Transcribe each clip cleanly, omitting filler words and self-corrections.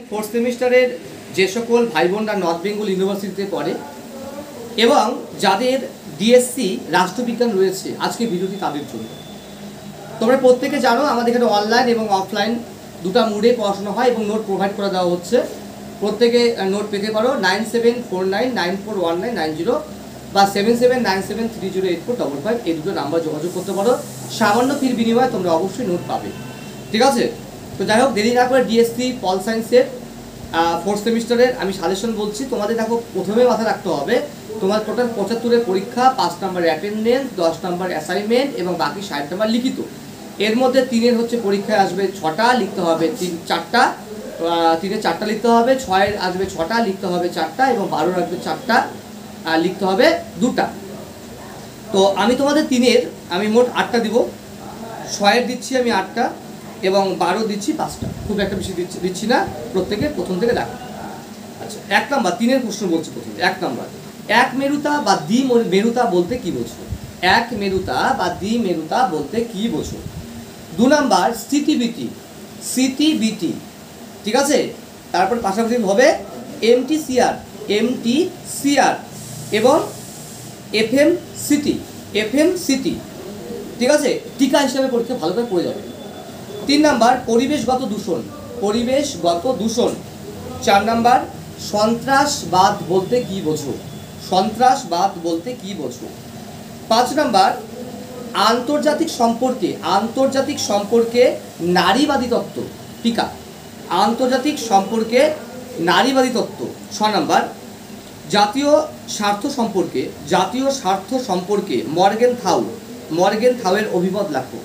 Fourth সেমিস্টারের যে সকল ভাই বোনরা নর্থ বেঙ্গল ইউনিভার্সিটিতে পড়ে এবং যাদের ডিএসসি রাষ্ট্রবিজ্ঞান রয়েছে, আজকে ভিডিওটি তাদের জন্য। তোমরা প্রত্যেকে জানো আমাদের এখানে অনলাইন এবং অফলাইন দুটো মোডে পড়াশোনা হয় এবং নোট প্রোভাইড করে দেওয়া হচ্ছে। প্রত্যেকে নোট পেতে পারো 9749941990 বা 7797308455 এই দুটো নাম্বার যোগাযোগ করতে পারো। সামান্য ফির বিনিময়ে তোমরা অবশ্যই নোট পাবে, ঠিক আছে? তো যাই হোক, দেরি না করে ডিএসসি পল সায়েন্সের ফোর্থ সেমিস্টারের আমি সাজেশন বলছি। তোমাদের দেখো, প্রথমে মাথায় রাখতে হবে তোমার টোটাল 75-এর পরীক্ষা, 5 নাম্বার অ্যাটেন্ডেন্স, 10 নাম্বার অ্যাসাইনমেন্ট এবং বাকি 60 নাম্বার লিখিত। এর মধ্যে 3-এর হচ্ছে পরীক্ষায় আসবে 6টা, লিখতে হবে 4টা, 3-এর 4টা লিখতে হবে, 6-এর আসবে 6টা, লিখতে হবে 4টা এবং 12-এর আসবে 4টা, লিখতে হবে 2টা। তো আমি তোমাদের 3-এর আমি মোট 8টা দিব, 6-এর দিচ্ছি আমি 8টা এবং 12 দিচ্ছি 5টা, খুব একটা বেশি দিচ্ছি না। প্রত্যেকে প্রথম থেকে দেখো। আচ্ছা, 1 নাম্বার 3-এর প্রশ্ন বলছি প্রথমে। 1 নাম্বার, এক মেরুতা বা দ্বি মেরুতা বলতে কি বোঝো? এক মেরুতা বা দ্বি মেরুতা বলতে কি বোঝো? 2 নাম্বার, স্থিতিবিতি, সিটিবিটি, ঠিক আছে? তারপর পাশাপাশি হবে এমটিসিআর, এমটিসিআর এবং এফএমসিটি, ঠিক আছে? টিকা হিসাবে পরীক্ষা ভালো করে পড়ে যাবে। 3 নাম্বার, পরিবেশগত দূষণ, পরিবেশগত দূষণ। 4 নাম্বার, সন্ত্রাসবাদ বলতে কি বোঝো? সন্ত্রাসবাদ বলতে কি বোঝো? 5 নাম্বার, আন্তর্জাতিক সম্পর্কে নারীবাদী তত্ত্ব, টিকা, আন্তর্জাতিক সম্পর্কে নারীবাদী তত্ত্ব। 6 নাম্বার, জাতীয় স্বার্থ সম্পর্কে মর্গেন থাউয়ের অভিমত লেখো।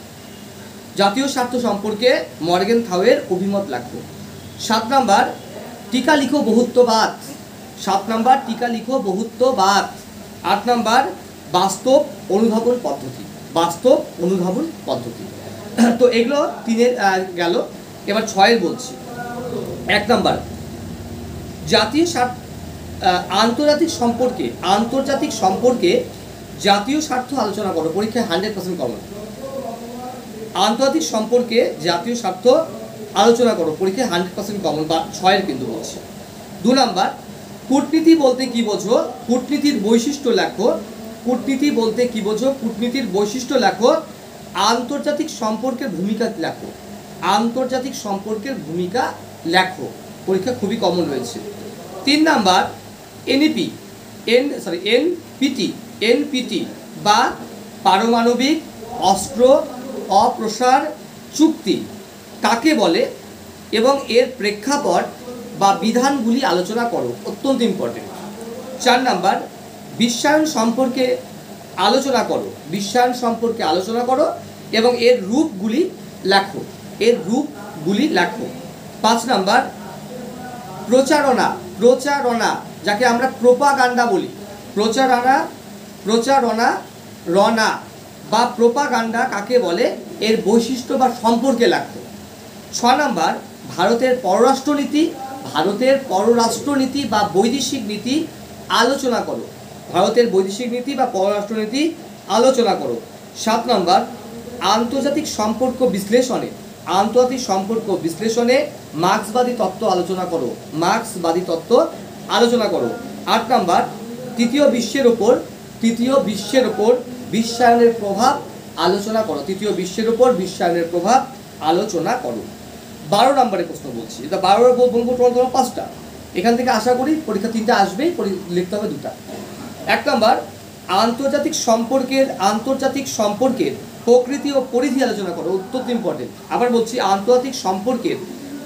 জাতীয় স্বার্থ সম্পর্কে মর্গেন থাউয়ের অভিমত লেখো। 7 নাম্বার, টিকা লিখো বহুত্ববাদ। 7 নাম্বার, টিকা লিখো বহুত্ববাদ। 8 নাম্বার, বাস্তব অনুধাবন পদ্ধতি। তো এগুলো 3-এর গেল। এবার 6-এর বলছি। 1 নাম্বার, আন্তর্জাতিক সম্পর্কে জাতীয় স্বার্থ আলোচনা করো। পরীক্ষায় 100% কমন। আন্তর্জাতিক সম্পর্কে জাতীয় স্বার্থ আলোচনা করো, পরীক্ষায় 100% কমন, বা 6-এর কিন্তু বলছে। 2 নাম্বার, কূটনীতি বলতে কি বোঝো? কূটনীতির বৈশিষ্ট্য লেখো। কূটনীতি বলতে কি বোঝো? কূটনীতির বৈশিষ্ট্য লেখো। আন্তর্জাতিক সম্পর্কের ভূমিকা লেখো। আন্তর্জাতিক সম্পর্কের ভূমিকা লেখো, পরীক্ষা খুবই কমন রয়েছে। 3 নাম্বার, এনপিটি বা পারমাণবিক অস্ত্র অপ্রসার চুক্তি কাকে বলে এবং এর প্রেক্ষাপট বা বিধানগুলি আলোচনা করো, অত্যন্ত ইম্পর্টেন্ট। 4 নাম্বার, বিশ্বায়ন সম্পর্কে আলোচনা করো এবং এর রূপগুলি লেখো। 5 নাম্বার, প্রচারণা যাকে আমরা প্রোপাগান্ডা বলি, প্রচারণা বা প্রোপাগান্ডা কাকে বলে, এর বৈশিষ্ট্য বা সম্পর্কে লেখো। 6 নাম্বার, ভারতের পররাষ্ট্রনীতি বা বৈদেশিক নীতি আলোচনা করো। ভারতের বৈদেশিক নীতি বা পররাষ্ট্রনীতি আলোচনা করো। 7 নাম্বার, আন্তর্জাতিক সম্পর্ক বিশ্লেষণে মার্ক্সবাদী তত্ত্ব আলোচনা করো। 8 নাম্বার, তৃতীয় বিশ্বের ওপর বিশ্বায়নের প্রভাব আলোচনা করো। 12 নম্বরের প্রশ্ন বলছি, এটা 12 বলবো তোমার 5টা, এখান থেকে আশা করি পরীক্ষা 3টা আসবেই, লিখতে হবে 2টা। 1 নাম্বার, আন্তর্জাতিক সম্পর্কের প্রকৃতি ও পরিধি আলোচনা করো, অত্যন্ত ইম্পর্টেন্ট। আবার বলছি, আন্তর্জাতিক সম্পর্কের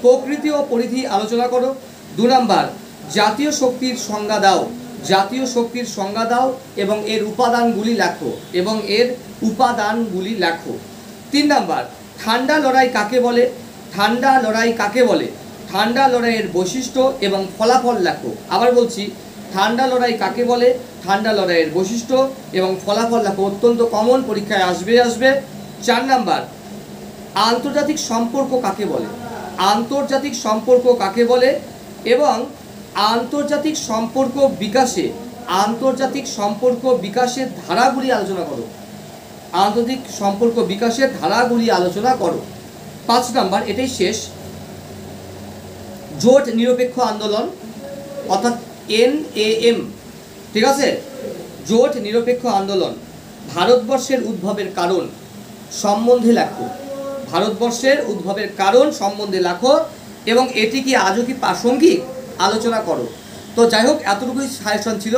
প্রকৃতি ও পরিধি আলোচনা করো। 2 নাম্বার, জাতীয় শক্তির সংজ্ঞা দাও এবং এর উপাদানগুলি লেখো। 3 নাম্বার, ঠান্ডা লড়াই ঠান্ডা লড়াইয়ের বৈশিষ্ট্য এবং ফলাফল লেখো। আবার বলছি, ঠান্ডা লড়াই কাকে বলে, ঠান্ডা লড়াইয়ের বৈশিষ্ট্য এবং ফলাফল লেখো, অত্যন্ত কমন, পরীক্ষায় আসবে। 4 নাম্বার, আন্তর্জাতিক সম্পর্ক কাকে বলে এবং আন্তর্জাতিক সম্পর্ক বিকাশের ধারাগুলি আলোচনা করো। 5 নাম্বার, এটাই শেষ, জোট নিরপেক্ষ আন্দোলন অর্থাৎ NAM, ঠিক আছে, জোট নিরপেক্ষ আন্দোলন ভারতবর্ষের উদ্ভবের কারণ সম্বন্ধে লেখো, ভারতবর্ষের উদ্ভবের কারণ সম্বন্ধে লেখো এবং এটি কি আজও কি প্রাসঙ্গিক আলোচনা করো। তো যাই হোক, এতটুকুই সাজেশন ছিল।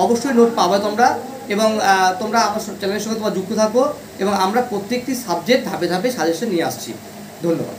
অবশ্যই নোট পাবে তোমরা এবং তোমরা আমার চ্যানেলের সঙ্গে তোমরা যুক্ত থাকো এবং আমরা প্রত্যেকটি সাবজেক্ট ধাপে ধাপে সাজেশন নিয়ে আসছি। ধন্যবাদ।